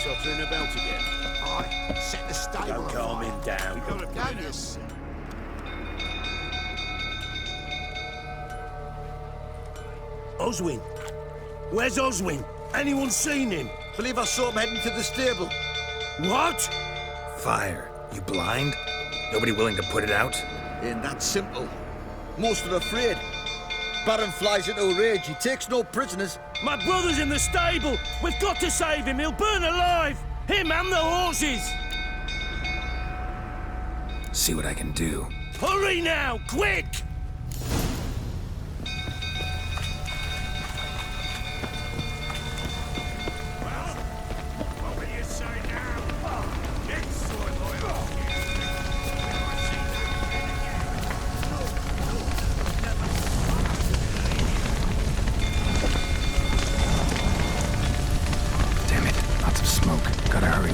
tottering about again. Aye, set the stable Don't on calm fire. him down. Go, yes. Oswin! Where's Oswin? Anyone seen him? Believe I saw him heading to the stable. What? Fire. You blind? Nobody willing to put it out? Ain't that simple. Most are afraid. Baron flies into a rage. He takes no prisoners. My brother's in the stable! We've got to save him! He'll burn alive! Him and the horses! See what I can do. Hurry now! Quick! Damn it. Lots of smoke. Gotta hurry.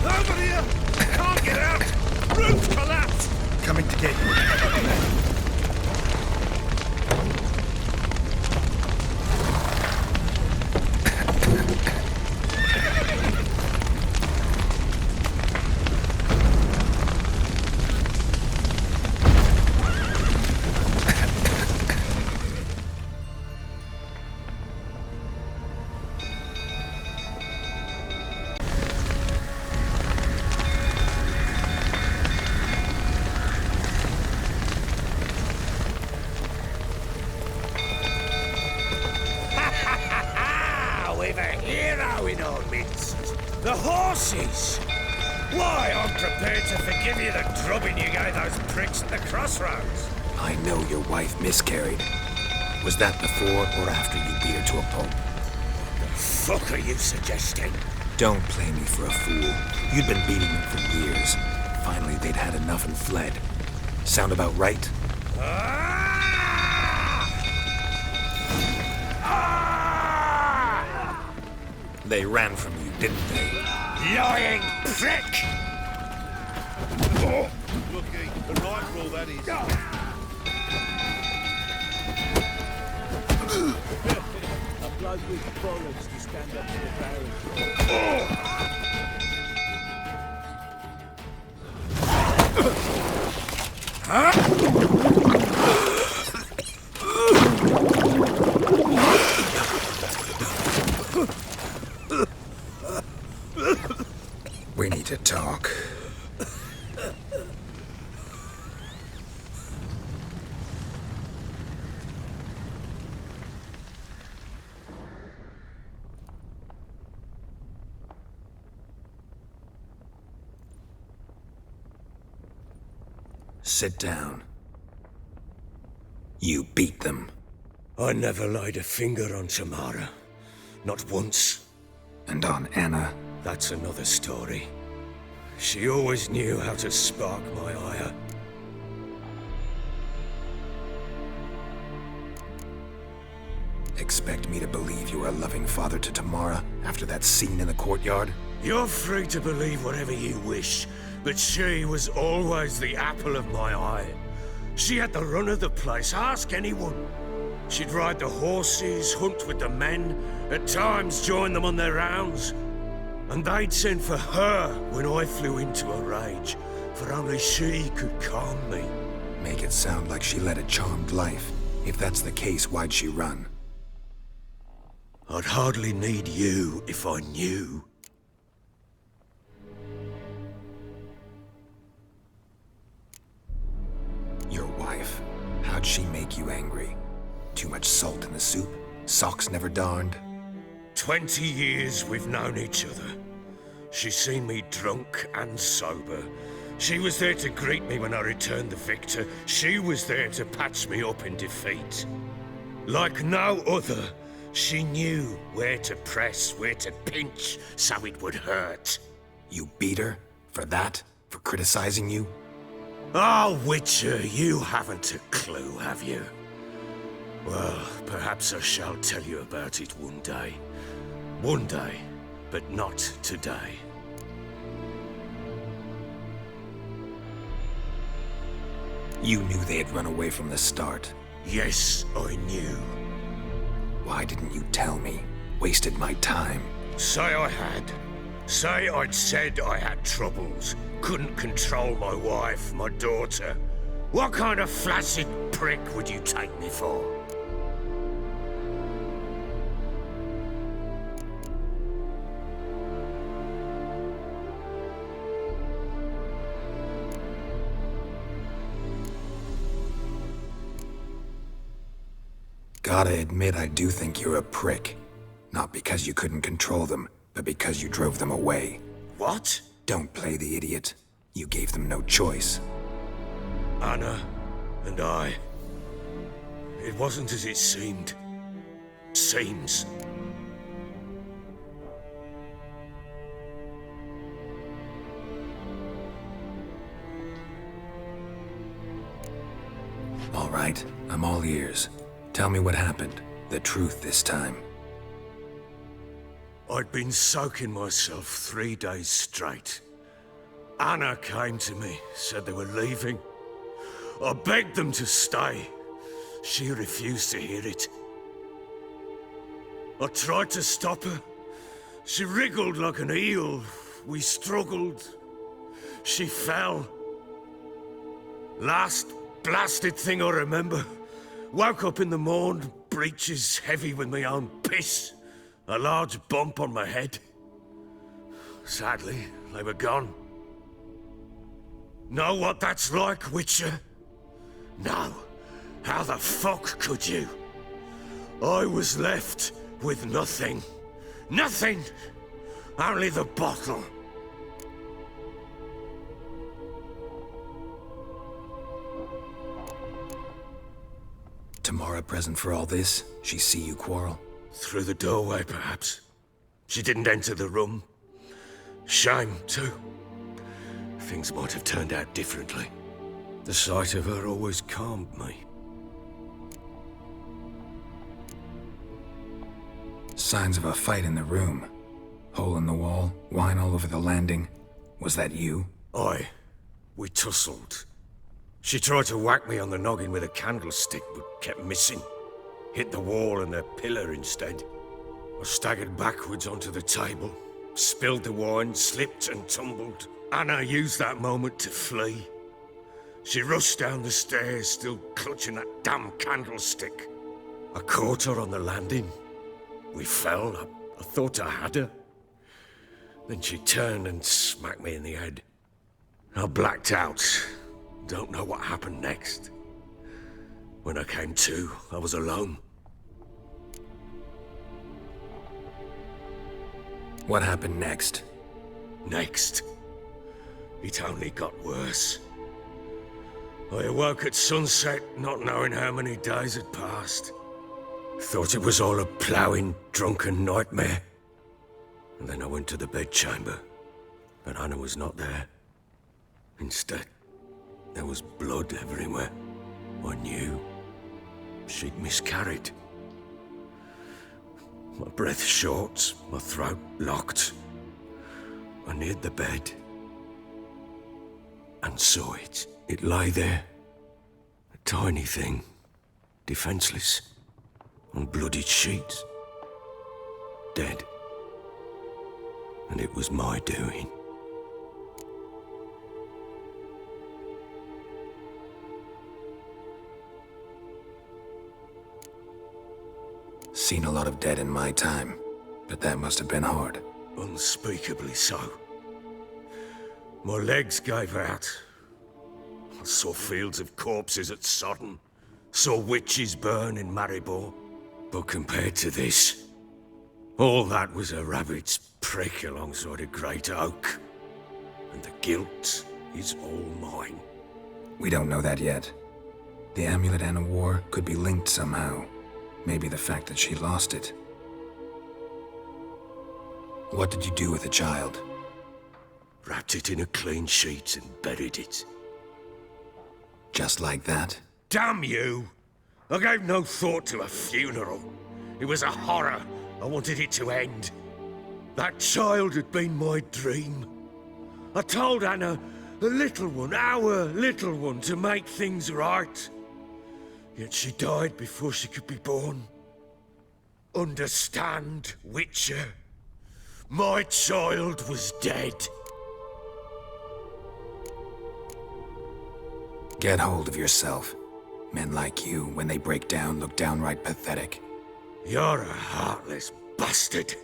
Over here! Can't get out! Roof collapsed! Coming to get you. We've a hero in our midst. The horses! Why, I'm prepared to forgive you the drubbing you gave those pricks at the crossroads. I know your wife miscarried. Was that before or after you beat her to a pulp? The fuck are you suggesting? Don't play me for a fool. You'd been beating them for years. Finally, they'd had enough and fled. Sound about right? They ran from you, didn't they? Lying prick! Lucky, the rifle that is. A bloke with bollocks to stand up to the Baron. We need to talk. Sit down. You beat them. I never laid a finger on Tamara. Not once. And on Anna. That's another story. She always knew how to spark my ire. Expect me to believe you were a loving father to Tamara after that scene in the courtyard? You're free to believe whatever you wish, but she was always the apple of my eye. She had the run of the place, ask anyone. She'd ride the horses, hunt with the men, at times join them on their rounds. And they'd send for her when I flew into a rage, for only she could calm me. Make it sound like she led a charmed life. If that's the case, why'd she run? I'd hardly need you if I knew. Your wife. How'd she make you angry? Too much salt in the soup? Socks never darned? 20 years we've known each other. She's seen me drunk and sober. She was there to greet me when I returned the victor. She was there to patch me up in defeat. Like no other, she knew where to press, where to pinch, so it would hurt. You beat her? For that? For criticizing you? Oh, Witcher, you haven't a clue, have you? Well, perhaps I shall tell you about it one day. One day, but not today. You knew they had run away from the start. Yes, I knew. Why didn't you tell me? Wasted my time. Say I had. Say I'd said I had troubles. Couldn't control my wife, my daughter. What kind of flaccid prick would you take me for? Gotta admit, I do think you're a prick. Not because you couldn't control them, but because you drove them away. What? Don't play the idiot. You gave them no choice. Anna and I. It wasn't as it seemed. Seems. All right, I'm all ears. Tell me what happened. The truth this time. I'd been soaking myself 3 days straight. Anna came to me, said they were leaving. I begged them to stay. She refused to hear it. I tried to stop her. She wriggled like an eel. We struggled. She fell. Last blasted thing I remember. Woke up in the morn, breeches heavy with my own piss. A large bump on my head. Sadly, they were gone. Know what that's like, Witcher? No. How the fuck could you? I was left with nothing. Nothing! Only the bottle. Tamara present for all this? She see you quarrel? Through the doorway, perhaps. She didn't enter the room. Shame, too. Things might have turned out differently. The sight of her always calmed me. Signs of a fight in the room. Hole in the wall, wine all over the landing. Was that you? We tussled. She tried to whack me on the noggin with a candlestick, but kept missing. Hit the wall and the pillar instead. I staggered backwards onto the table, spilled the wine, slipped and tumbled. Anna used that moment to flee. She rushed down the stairs, still clutching that damn candlestick. I caught her on the landing. We fell. I thought I had her. Then she turned and smacked me in the head. I blacked out. Don't know what happened next. When I came to, I was alone. What happened next? Next, it only got worse. I awoke at sunset, not knowing how many days had passed. Thought it was all a ploughing, drunken nightmare. And then I went to the bedchamber, but Anna was not there. Instead, there was blood everywhere. I knew she'd miscarried. My breath short, my throat locked. I neared the bed and saw it. It lay there, a tiny thing, defenseless, on bloodied sheets, dead. And it was my doing. Seen a lot of dead in my time, but that must have been hard. Unspeakably so. My legs gave out. I saw fields of corpses at Sodden. Saw witches burn in Maribor. But compared to this, all that was a rabbit's prick alongside a great oak. And the guilt is all mine. We don't know that yet. The amulet Anna wore could be linked somehow. Maybe the fact that she lost it. What did you do with the child? Wrapped it in a clean sheet and buried it. Just like that? Damn you! I gave no thought to a funeral. It was a horror. I wanted it to end. That child had been my dream. I told Anna, the little one, our little one, to make things right. Yet she died before she could be born. Understand, Witcher? My child was dead. Get hold of yourself. Men like you, when they break down, look downright pathetic. You're a heartless bastard.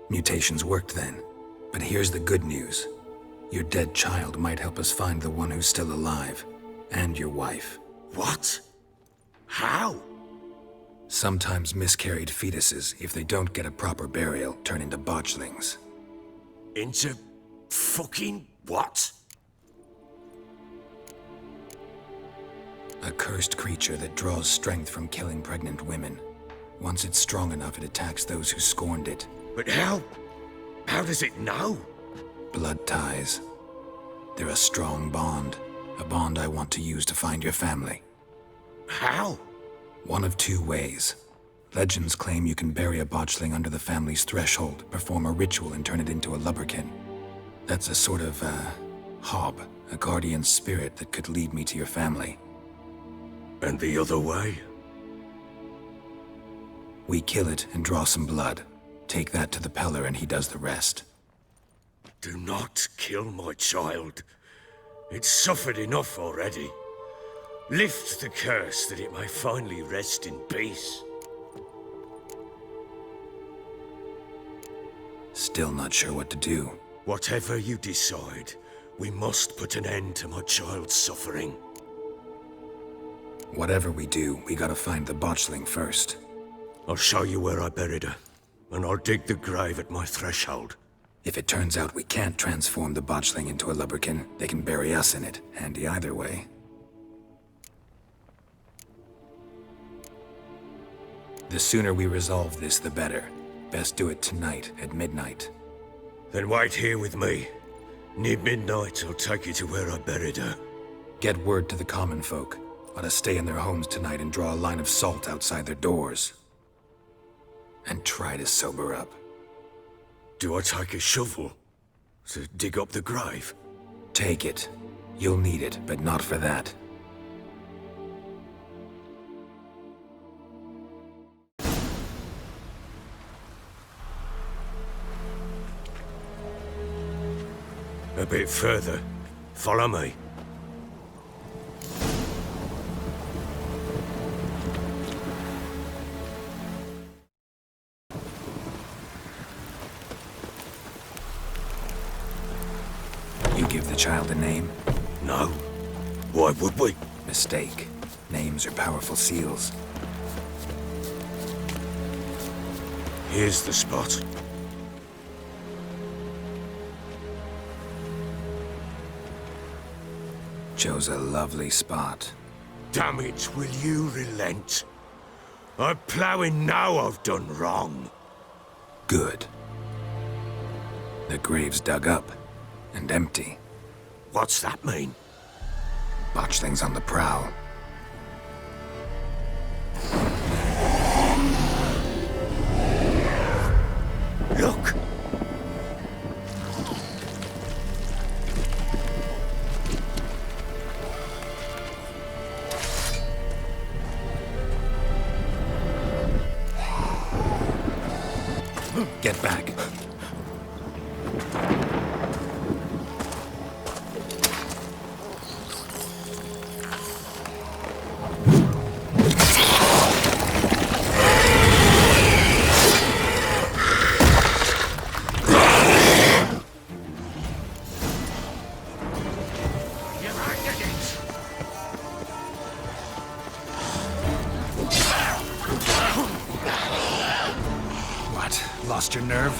Mutations worked then. But here's the good news. Your dead child might help us find the one who's still alive. And your wife. What? How? Sometimes miscarried fetuses, if they don't get a proper burial, turn into botchlings. Into fucking what? A cursed creature that draws strength from killing pregnant women. Once it's strong enough, it attacks those who scorned it. But how? How does it know? Blood ties. They're a strong bond. A bond I want to use to find your family. How? One of two ways. Legends claim you can bury a botchling under the family's threshold, perform a ritual, and turn it into a lubberkin. That's a sort of, hob, a guardian spirit that could lead me to your family. And the other way? We kill it and draw some blood. Take that to the Pella and he does the rest. Do not kill my child. It's suffered enough already. Lift the curse that it may finally rest in peace. Still not sure what to do. Whatever you decide, we must put an end to my child's suffering. Whatever we do, we gotta find the botchling first. I'll show you where I buried her, and I'll dig the grave at my threshold. If it turns out we can't transform the botchling into a lubberkin, they can bury us in it. Handy either way. The sooner we resolve this, the better. Best do it tonight, at midnight. Then wait here with me. Near midnight, I'll take you to where I buried her. Get word to the common folk. Let us stay in their homes tonight and draw a line of salt outside their doors. And try to sober up. Do I take a shovel to dig up the grave? Take it. You'll need it, but not for that. A bit further. Follow me. You give the child a name? No. Why would we? Mistake. Names are powerful seals. Here's the spot. Chose a lovely spot. Damn it, will you relent? I'm ploughing now I've done wrong. Good. The grave's dug up and empty. What's that mean? Botchling's on the prowl. Look! Get back. What? Lost your nerve?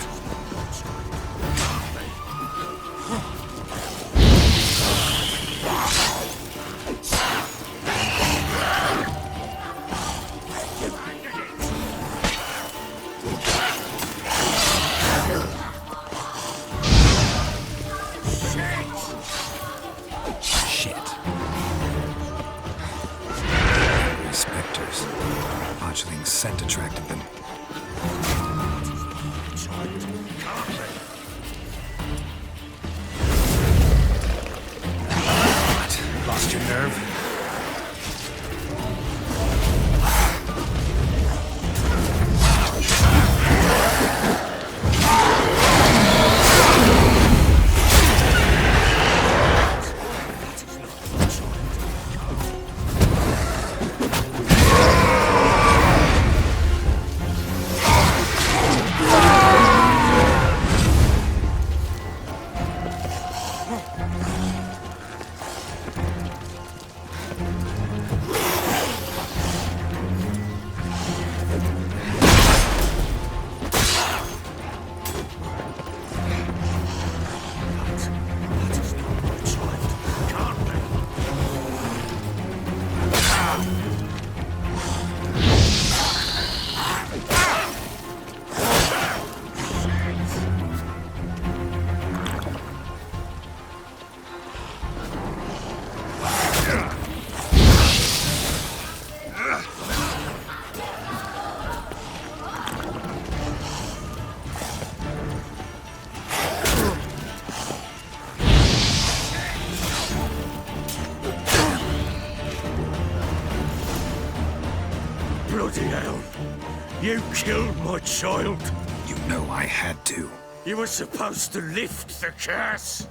You killed my child. You know I had to. You were supposed to lift the curse.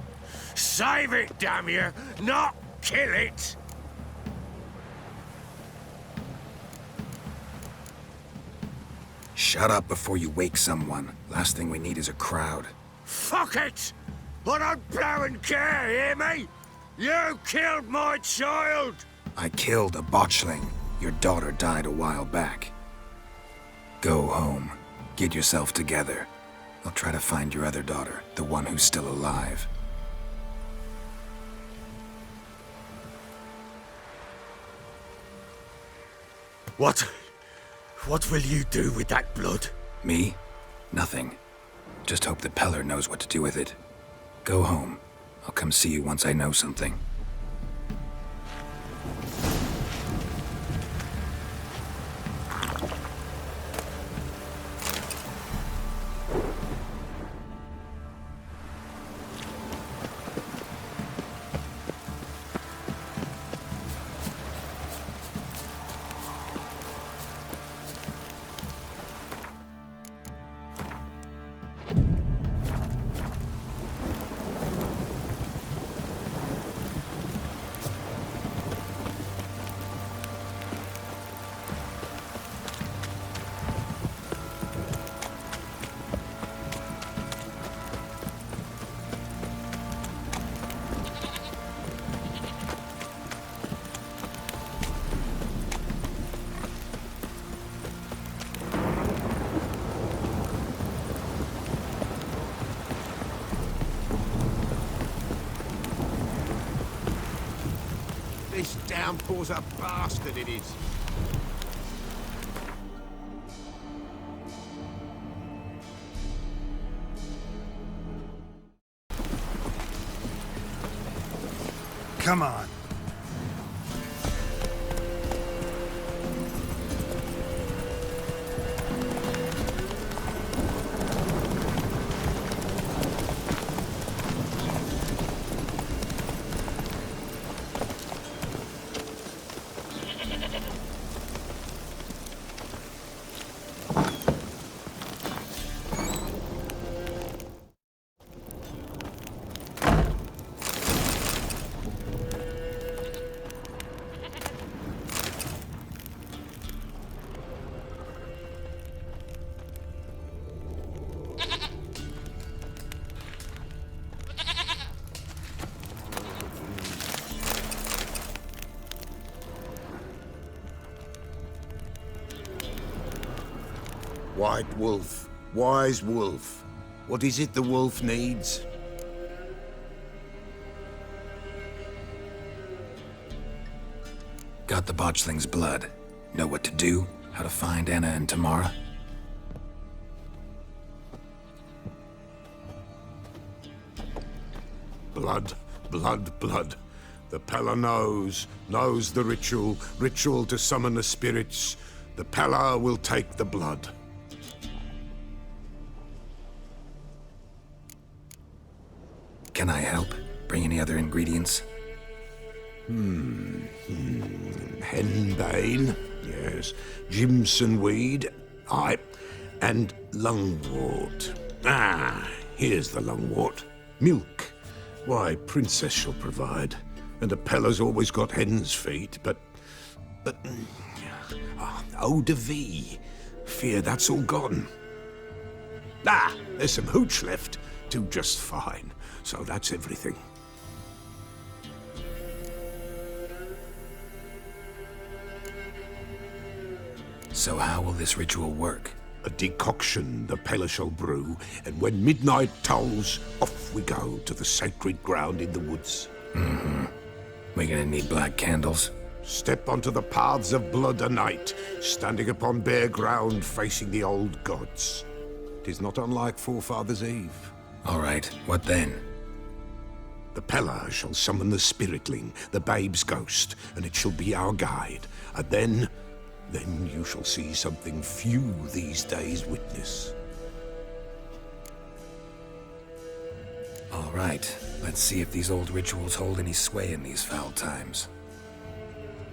Save it, damn you, not kill it. Shut up before you wake someone. Last thing we need is a crowd. Fuck it! I don't blow and care, hear me? You killed my child! I killed a botchling. Your daughter died a while back. Go home. Get yourself together. I'll try to find your other daughter, the one who's still alive. What will you do with that blood? Me? Nothing. Just hope that Pella knows what to do with it. Go home. I'll come see you once I know something. This downpour's a bastard, it is. Come on. White wolf, wise wolf. What is it the wolf needs? Got the botchling's blood. Know what to do? How to find Anna and Tamara? Blood, blood, blood. The Pella knows the ritual to summon the spirits. The Pella will take the blood. Can I help? Bring any other ingredients? Henbane, yes. Jimson weed, aye. And lungwort. Ah, here's the lungwort. Milk. Why, Princess shall provide. And the Pella's always got hen's feet, but... eau de vie. Fear that's all gone. Ah, there's some hooch left. Do just fine. So that's everything. So how will this ritual work? A decoction the Pella shall brew, and when midnight tolls, off we go to the sacred ground in the woods. We're gonna need black candles. Step onto the paths of blood a night, standing upon bare ground facing the old gods. 'Tis not unlike Forefathers' Eve. All right, what then? The Pella shall summon the spiritling, the babe's ghost, and it shall be our guide. And then you shall see something few these days witness. All right, let's see if these old rituals hold any sway in these foul times.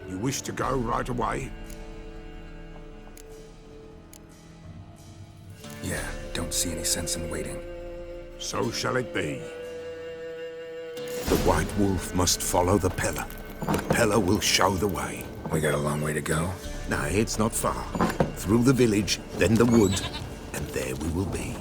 You wish to go right away? Yeah, don't see any sense in waiting. So shall it be. The White Wolf must follow the Pella. Pella will show the way. We got a long way to go. Nay, it's not far. Through the village, then the wood, and there we will be.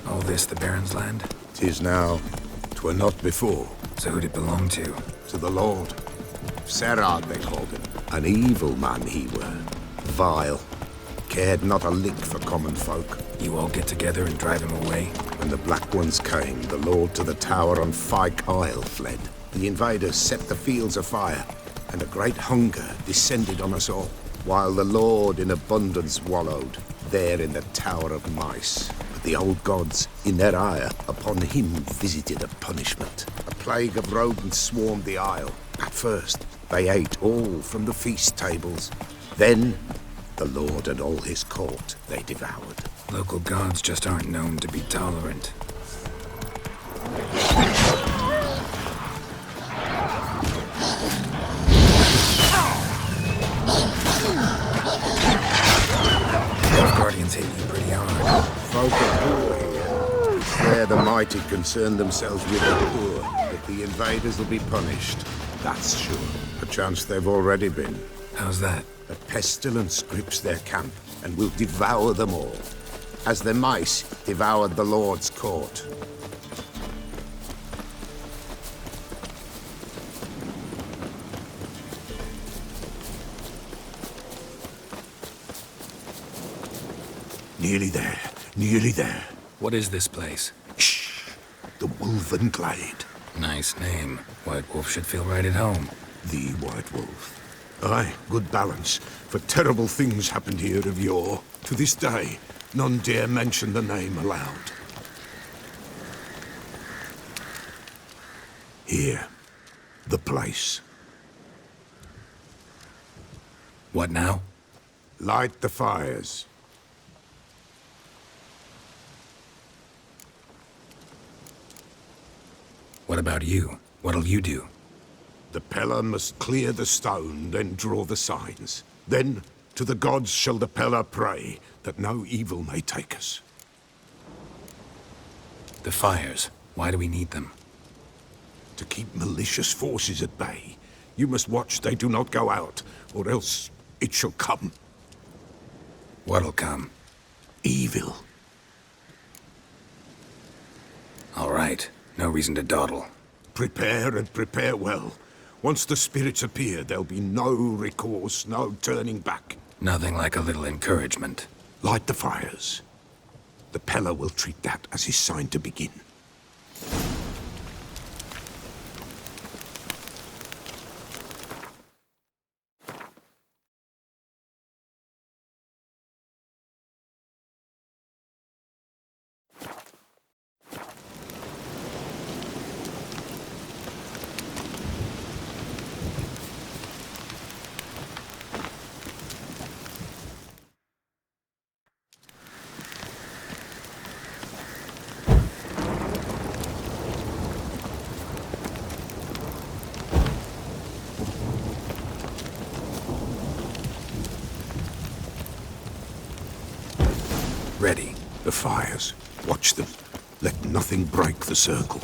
All this the Baron's land? 'Tis now. 'Twere not before. So who'd it belong to? To the Lord. Serad they called him. An evil man he were. Vile. Cared not a lick for common folk. You all get together and drive him away? When the Black Ones came, the Lord to the tower on Fyke Isle fled. The invaders set the fields afire, and a great hunger descended on us all, while the Lord in abundance wallowed, there in the Tower of Mice. But the old gods, in their ire, upon him visited a punishment. A plague of rodents swarmed the isle. At first, they ate all from the feast tables. Then, the Lord and all his court they devoured. Local gods just aren't known to be tolerant. Those guardians hate you pretty hard. Folk are poor here. Where the mighty concern themselves with the poor, that the invaders will be punished. That's sure. Perchance they've already been. How's that? A pestilence grips their camp and will devour them all, as the mice devoured the Lord's court. Nearly there, nearly there. What is this place? Shh! The Wolven Glade. Nice name. White Wolf should feel right at home. The White Wolf. Aye, good balance, for terrible things happened here of yore. To this day, none dare mention the name aloud. Here, the place. What now? Light the fires. What about you? What'll you do? The Pella must clear the stone, then draw the signs. Then, to the gods shall the Pella pray, that no evil may take us. The fires. Why do we need them? To keep malicious forces at bay. You must watch they do not go out, or else it shall come. What'll come? Evil. All right. No reason to dawdle. Prepare and prepare well. Once the spirits appear, there'll be no recourse, no turning back. Nothing like a little encouragement. Light the fires. The Pella will treat that as his sign to begin. Ready. The fires. Watch them. Let nothing break the circle.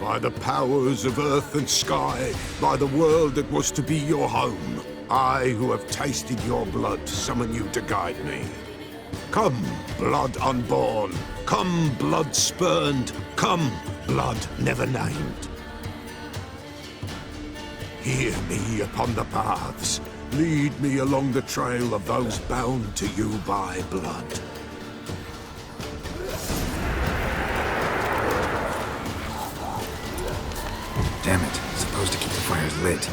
By the powers of earth and sky, by the world that was to be your home, I, who have tasted your blood, summon you to guide me. Come, blood unborn. Come, blood spurned. Come, blood never named. Hear me upon the paths. Lead me along the trail of those bound to you by blood. lit.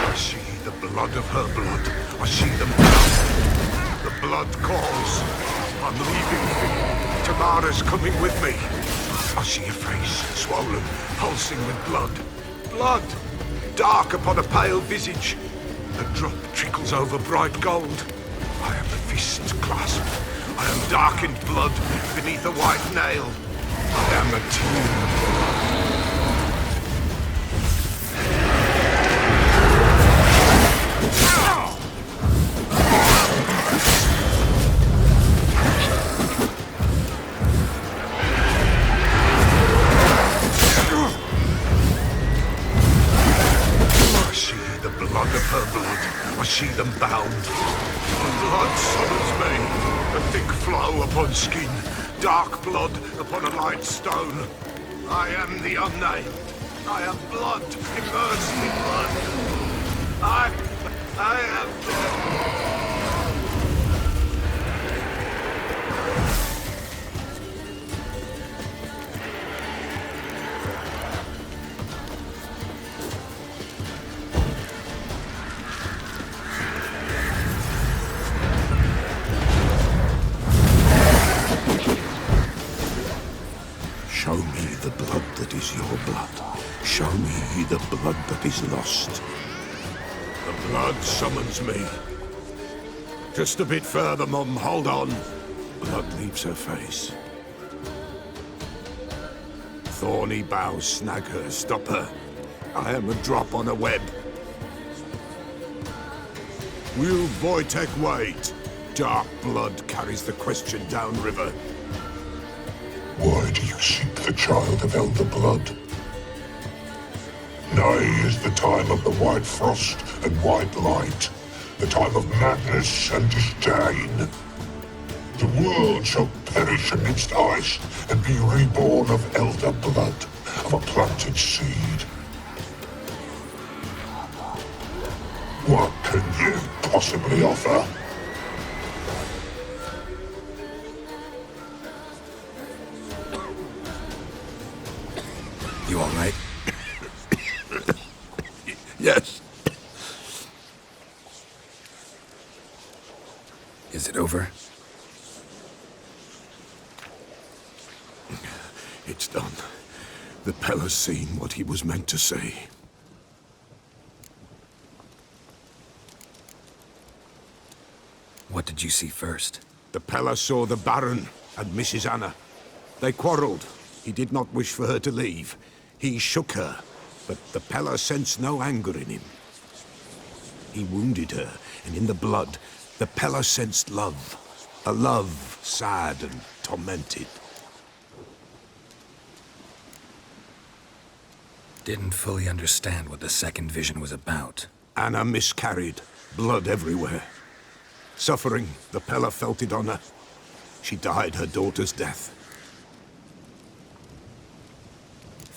I see the blood of her blood. I see them now. The blood calls. I'm leaving. Tamara's coming with me. I see a face, swollen, pulsing with blood. Blood! Dark upon a pale visage. A drop trickles over bright gold. I am the fist clasped. I am darkened blood beneath a white nail. I am a tear. I see them bound. The blood summons me. A thick flow upon skin. Dark blood upon a light stone. I am the unnamed. I am blood immersed in blood. I am blood. Show me the blood that is your blood. Show me the blood that is lost. The blood summons me. Just a bit further, Mum. Hold on. Blood leaves her face. Thorny boughs snag her. Stop her. I am a drop on a web. Will Wojtek wait? Dark blood carries the question downriver. Why do you seek the child of elder blood? Nigh is the time of the white frost and white light, the time of madness and disdain. The world shall perish amidst ice and be reborn of elder blood, of a planted seed. What can you possibly offer? You all right? Yes. Is it over? It's done. The Pella's seen what he was meant to see. What did you see first? The Pella saw the Baron and Mrs. Anna. They quarreled. He did not wish for her to leave. He shook her, but the Pella sensed no anger in him. He wounded her, and in the blood, the Pella sensed love. A love sad and tormented. Didn't fully understand what the second vision was about. Anna miscarried, blood everywhere. Suffering, the Pella felt it on her. She died her daughter's death.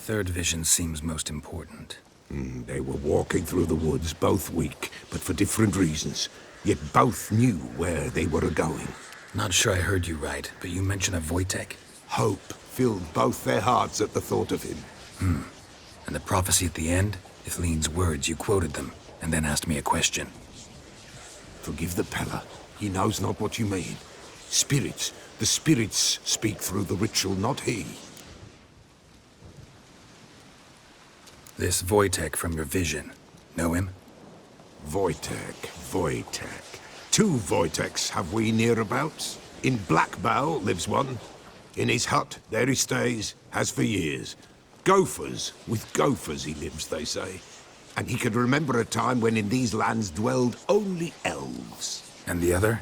Third vision seems most important. They were walking through the woods, both weak, but for different reasons. Yet both knew where they were going. Not sure I heard you right, but you mentioned a Wojtek. Hope filled both their hearts at the thought of him. And the prophecy at the end? Ithlinne's words, you quoted them, and then asked me a question. Forgive the Pella. He knows not what you mean. Spirits. The spirits speak through the ritual, not he. This Wojtek from your vision. Know him? Wojtek. Two Wojteks have we nearabouts. In Blackbow lives one. In his hut, there he stays, has for years. Gophers, with gophers he lives, they say. And he could remember a time when in these lands dwelled only elves. And the other?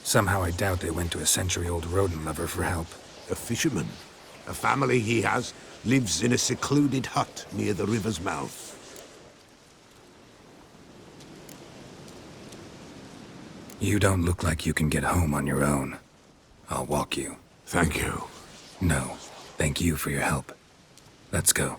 Somehow I doubt they went to a century-old rodent lover for help. A fisherman. A family he has lives in a secluded hut near the river's mouth. You don't look like you can get home on your own. I'll walk you. Thank you. No, thank you for your help. Let's go.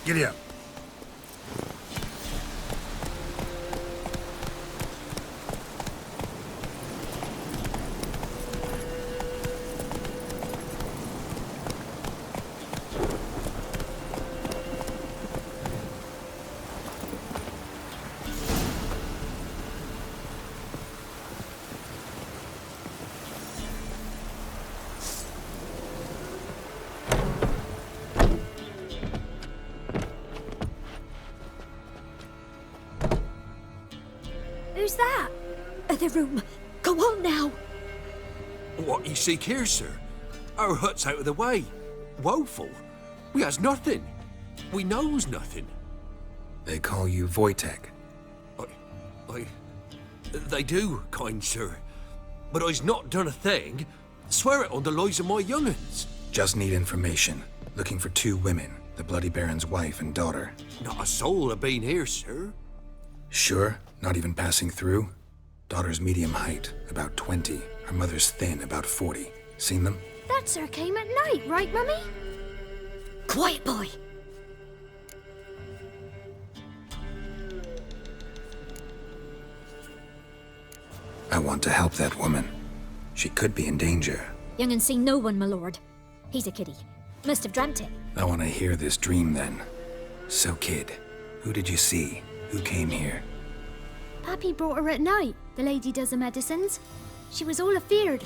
Giddy up. Who's that? The room. Go on now. What you seek here, sir? Our hut's out of the way. Woeful. We has nothing. We knows nothing. They call you Wojtek. They do, kind sir. But I's not done a thing. Swear it on the lives of my young'uns. Just need information. Looking for 2 women, the Bloody Baron's wife and daughter. Not a soul have been here, sir. Sure? Not even passing through? Daughter's medium height, about 20. Her mother's thin, about 40. Seen them? That sir came at night, right, Mummy? Quiet, boy. I want to help that woman. She could be in danger. Young and seen no one, my lord. He's a kiddie. Must have dreamt it. I want to hear this dream then. So, kid, who did you see? Who came here? Pappy brought her at night. The lady does the medicines. She was all afeared.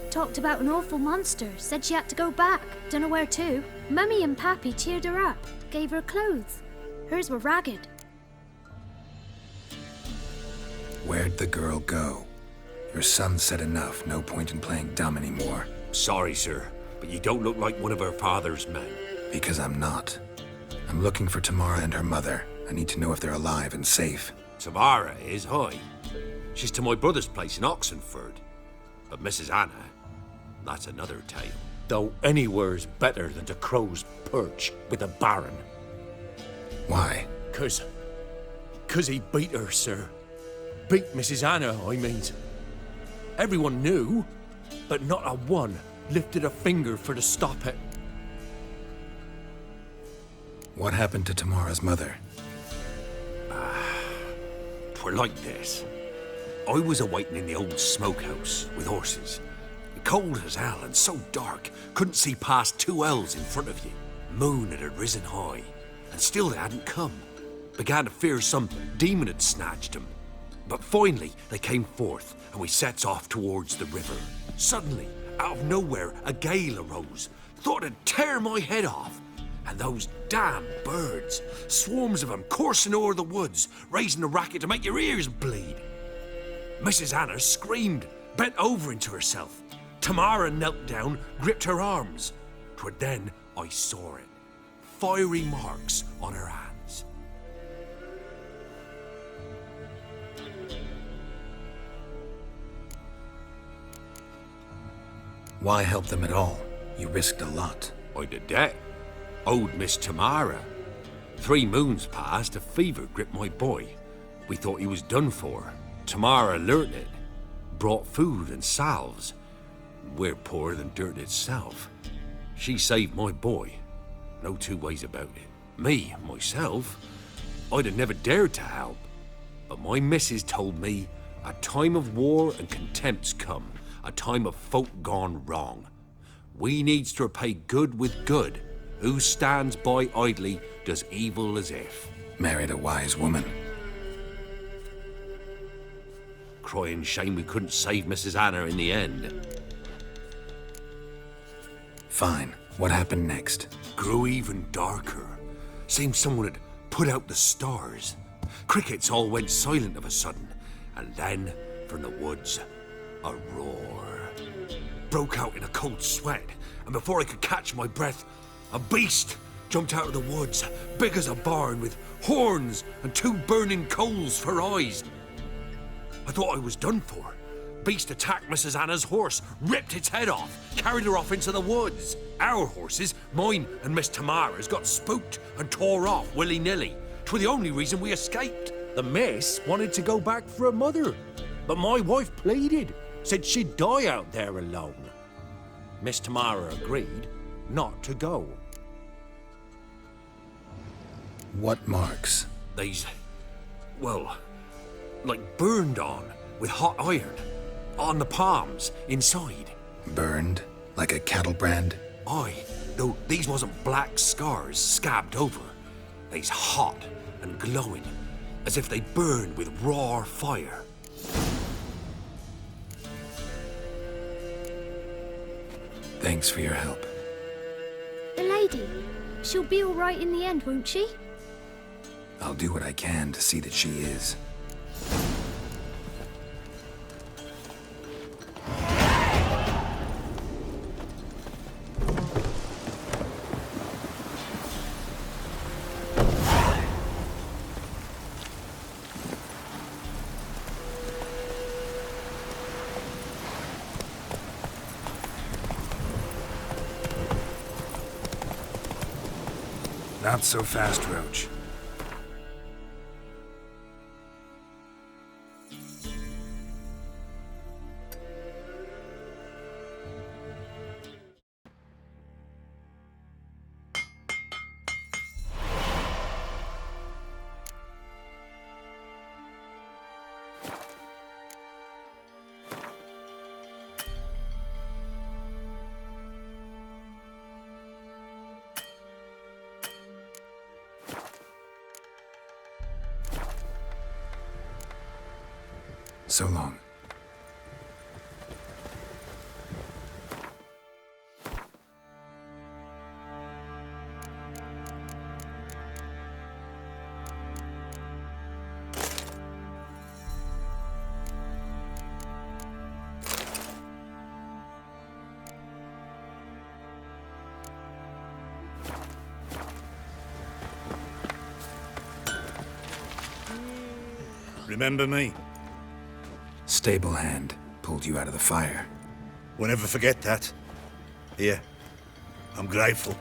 Talked about an awful monster. Said she had to go back. Dunno where to. Mummy and Pappy cheered her up. Gave her clothes. Hers were ragged. Where'd the girl go? Your son said enough. No point in playing dumb anymore. Sorry, sir, but you don't look like one of her father's men. Because I'm not. I'm looking for Tamara and her mother. I need to know if they're alive and safe. Tamara is, aye. She's to my brother's place in Oxenford. But Mrs. Anna, that's another tale. Though anywhere's better than to Crow's Perch with the Baron. Why? 'Cause he beat her, sir. Beat Mrs. Anna, I mean. Everyone knew, but not a one lifted a finger for to stop it. What happened to Tamara's mother? 'Twere like this. I was awaiting in the old smokehouse with horses. Cold as hell and so dark, couldn't see past 2 ells in front of you. Moon had risen high, and still they hadn't come. Began to fear some demon had snatched them. But finally, they came forth, and we sets off towards the river. Suddenly, out of nowhere, a gale arose. Thought it'd tear my head off. And those damn birds, swarms of them coursing o'er the woods, raising a racket to make your ears bleed. Mrs. Anna screamed, bent over into herself. Tamara knelt down, gripped her arms. 'Twere then I saw it. Fiery marks on her hands. Why help them at all? You risked a lot. I did that. Owed Miss Tamara. 3 moons passed, a fever gripped my boy. We thought he was done for. Tamara learnt it. Brought food and salves. We're poorer than dirt itself. She saved my boy. No 2 ways about it. Me, myself, I'd have never dared to help. But my missus told me a time of war and contempt's come. A time of folk gone wrong. We needs to repay good with good. Who stands by idly does evil as if. Married a wise woman. Crying shame we couldn't save Mrs. Anna in the end. Fine. What happened next? Grew even darker. Seemed someone had put out the stars. Crickets all went silent of a sudden. And then, from the woods, a roar. Broke out in a cold sweat, and before I could catch my breath, a beast jumped out of the woods, big as a barn, with horns and 2 burning coals for eyes. I thought I was done for. Beast attacked Mrs. Anna's horse, ripped its head off, carried her off into the woods. Our horses, mine and Miss Tamara's, got spooked and tore off willy-nilly. 'Twere the only reason we escaped. The miss wanted to go back for her mother, but my wife pleaded, said she'd die out there alone. Miss Tamara agreed not to go. What marks? Well, like burned on with hot iron. On the palms, inside. Burned? Like a cattle brand? Aye, though these wasn't black scars scabbed over. They's hot and glowing, as if they burned with raw fire. Thanks for your help. The lady, she'll be all right in the end, won't she? I'll do what I can to see that she is. Not so fast, Roach. So long. Remember me? Stable hand pulled you out of the fire. Won't ever forget that. Here, I'm grateful.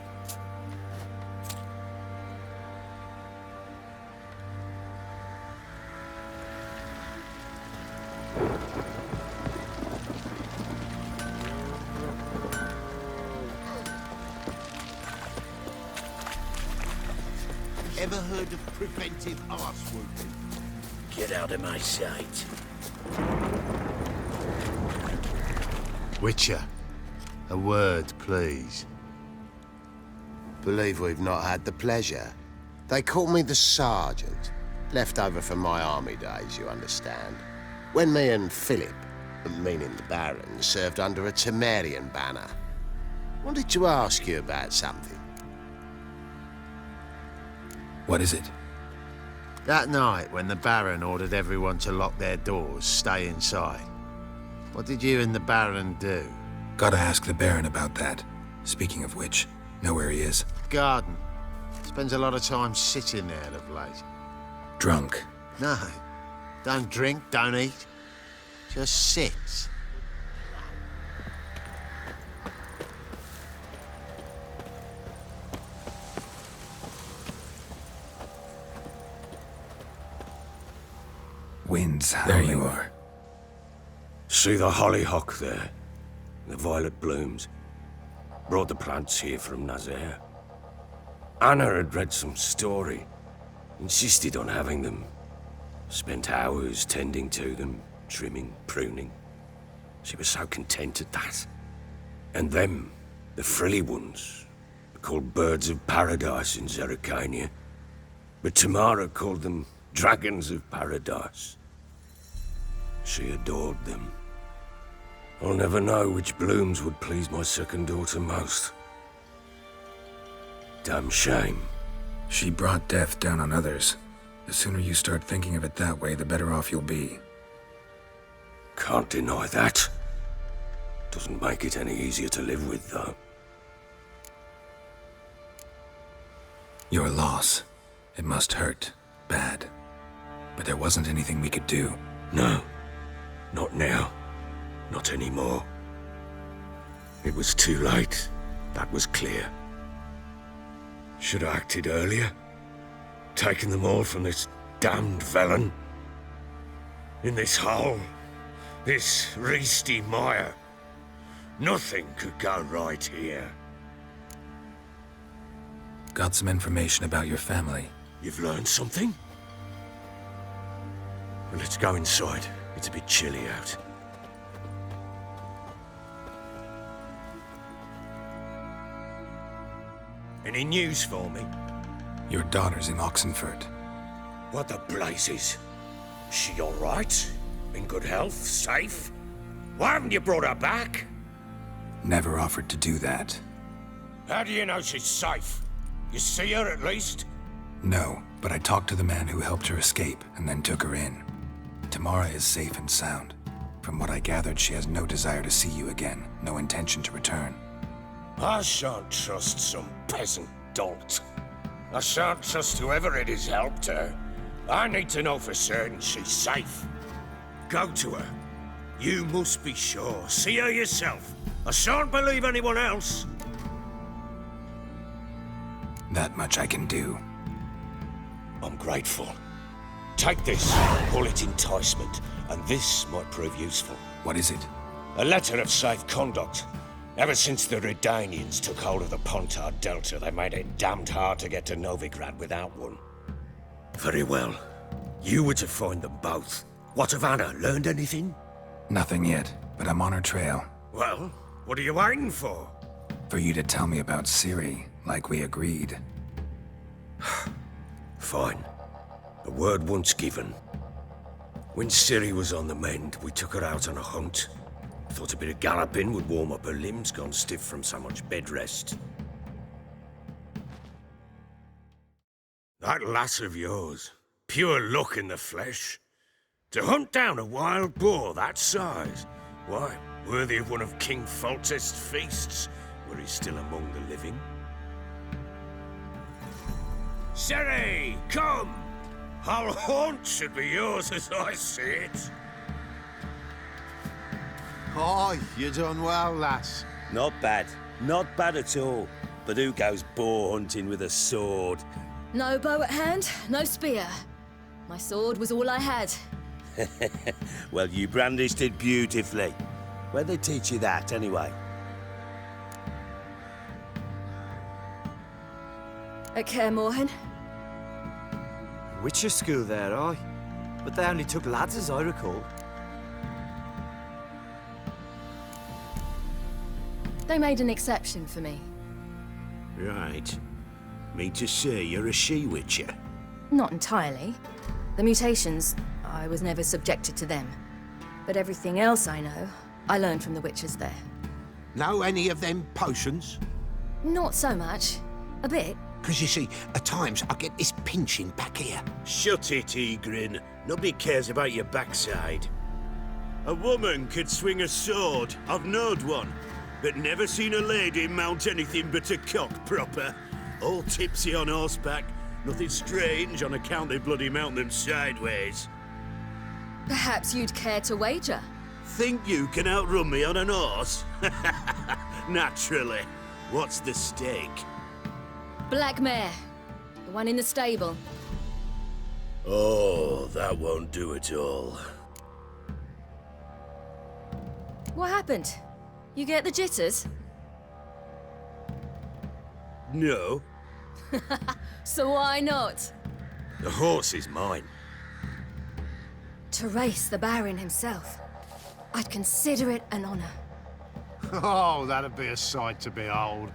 Ever heard of preventive arse whooping? Get out of my sight. Witcher, a word, please. Believe we've not had the pleasure. They call me the Sergeant. Left over from my army days, you understand. When me and Philip, meaning the Baron, served under a Temerian banner. Wanted to ask you about something. What is it? That night when the Baron ordered everyone to lock their doors, stay inside. What did you and the Baron do? Gotta ask the Baron about that. Speaking of which, know where he is? Garden. Spends a lot of time sitting there of late. Drunk. No. Don't drink, don't eat. Just sits. Winds howling. There you are. See the hollyhock there? The violet blooms. Brought the plants here from Nazaire. Anna had read some story. Insisted on having them. Spent hours tending to them, trimming, pruning. She was so content at that. And them, the frilly ones, are called birds of paradise in Zerrikania. But Tamara called them dragons of paradise. She adored them. I'll never know which blooms would please my second daughter most. Damn shame. She brought death down on others. The sooner you start thinking of it that way, the better off you'll be. Can't deny that. Doesn't make it any easier to live with, though. Your loss. It must hurt. Bad. But there wasn't anything we could do. No. Not now. Not anymore. It was too late. That was clear. Should have acted earlier. Taken them all from this damned Velen. In this hole. This reesty mire. Nothing could go right here. Got some information about your family. You've learned something? Well, let's go inside. It's a bit chilly out. Any news for me? Your daughter's in Oxenford. What the blazes? She all right? In good health? Safe? Why haven't you brought her back? Never offered to do that. How do you know she's safe? You see her at least? No, but I talked to the man who helped her escape and then took her in. Tamara is safe and sound. From what I gathered, she has no desire to see you again, no intention to return. I shan't trust some peasant dolt. I shan't trust whoever it is helped her. I need to know for certain she's safe. Go to her. You must be sure. See her yourself. I shan't believe anyone else. That much I can do. I'm grateful. Take this, call it enticement, and this might prove useful. What is it? A letter of safe conduct. Ever since the Redanians took hold of the Pontar Delta, they made it damned hard to get to Novigrad without one. Very well. You were to find them both. What of Anna? Learned anything? Nothing yet, but I'm on her trail. Well, what are you waiting for? For you to tell me about Ciri, like we agreed. Fine. A word once given. When Ciri was on the mend, we took her out on a hunt. Thought a bit of galloping would warm up her limbs, gone stiff from so much bed rest. That lass of yours, pure luck in the flesh. To hunt down a wild boar that size, why, worthy of one of King Foltest's feasts, were he still among the living. Ciri, come! Whole haunt should be yours as I see it. Aye, you done well, lass. Not bad. Not bad at all. But who goes boar hunting with a sword? No bow at hand, no spear. My sword was all I had. Well, you brandished it beautifully. Where'd they teach you that, anyway? At Kaer Morhen. Witcher school there, aye. But they only took lads, as I recall. They made an exception for me. Right. Mean to say you're a she-witcher? Not entirely. The mutations, I was never subjected to them. But everything else I know, I learned from the witches there. Know any of them potions? Not so much. A bit. Because you see, at times I get this pinching back here. Shut it, Egrin. Nobody cares about your backside. A woman could swing a sword. I've knowed one. But never seen a lady mount anything but a cock proper. All tipsy on horseback. Nothing strange on account they bloody mount them sideways. Perhaps you'd care to wager? Think you can outrun me on an horse? Naturally. What's the stake? Black mare. The one in the stable. Oh, that won't do at all. What happened? You get the jitters? No. So why not? The horse is mine. To race the Baron himself. I'd consider it an honor. Oh, that'd be a sight to behold.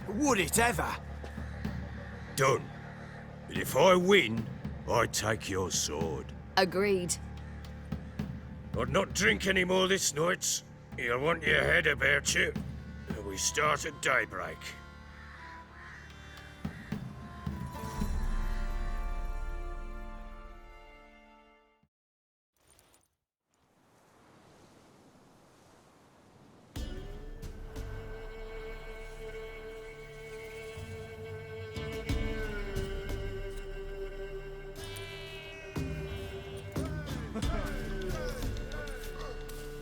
Would it ever? Done. But if I win, I take your sword. Agreed. I'd not drink any more this night. You'll want your head about you. We start at daybreak.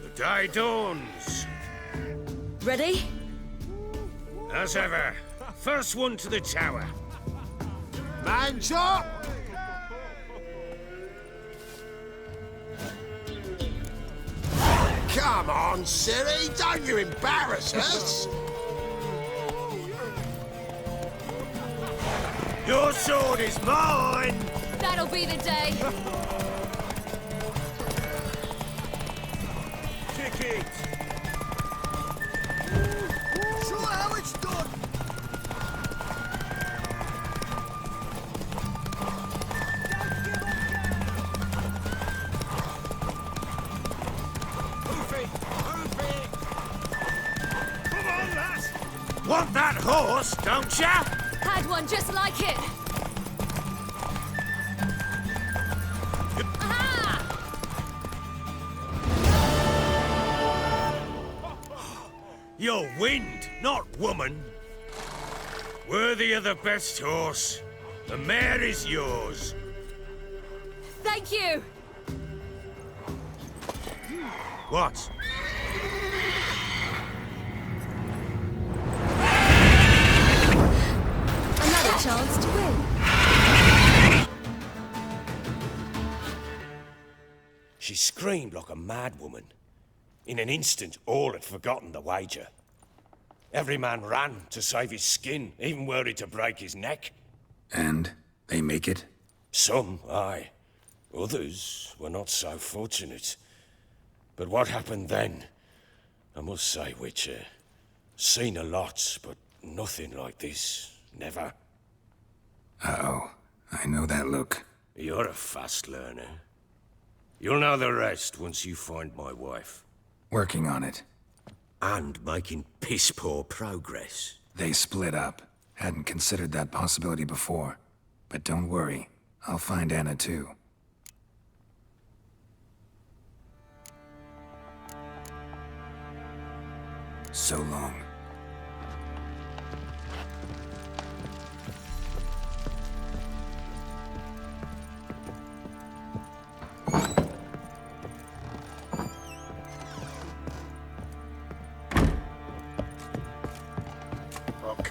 The day dawns. Ready? As ever. First one to the tower. Man's up! Come on, Ciri, don't you embarrass us! Your sword is mine! That'll be the day. Kick it! Show how it's done! Want that horse, don't ya? Had one just like it. Aha! You're wind, not woman. Worthy of the best horse. The mare is yours. Thank you. What? Another chance to win. She screamed like a mad woman. In an instant, all had forgotten the wager. Every man ran to save his skin, even worried to break his neck. And they make it? Some, aye. Others were not so fortunate. But what happened then? I must say, Witcher, seen a lot, but nothing like this. Never. Uh-oh. I know that look. You're a fast learner. You'll know the rest once you find my wife. Working on it. And making piss-poor progress. They split up. Hadn't considered that possibility before. But don't worry. I'll find Anna too. So long. Look.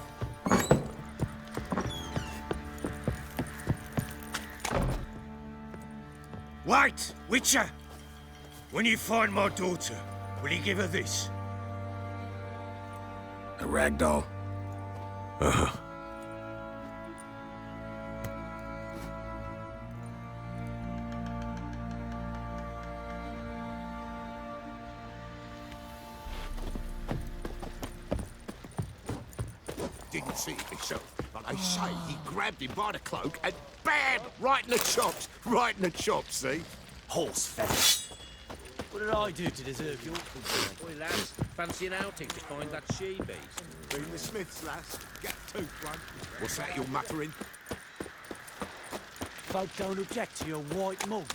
Wait, Witcher! When you find my daughter, will you give her this? A rag doll? Uh-huh. Didn't see it myself, but they say he grabbed him by the cloak and bam! Right in the chops! Right in the chops, see? Horse feathers. What did I do to deserve your good? Oi, lads, fancy an outing to find that she-beast? Bring the Smiths, lass. Get a tooth one. What's that you're muttering? Folk don't object to your white mug.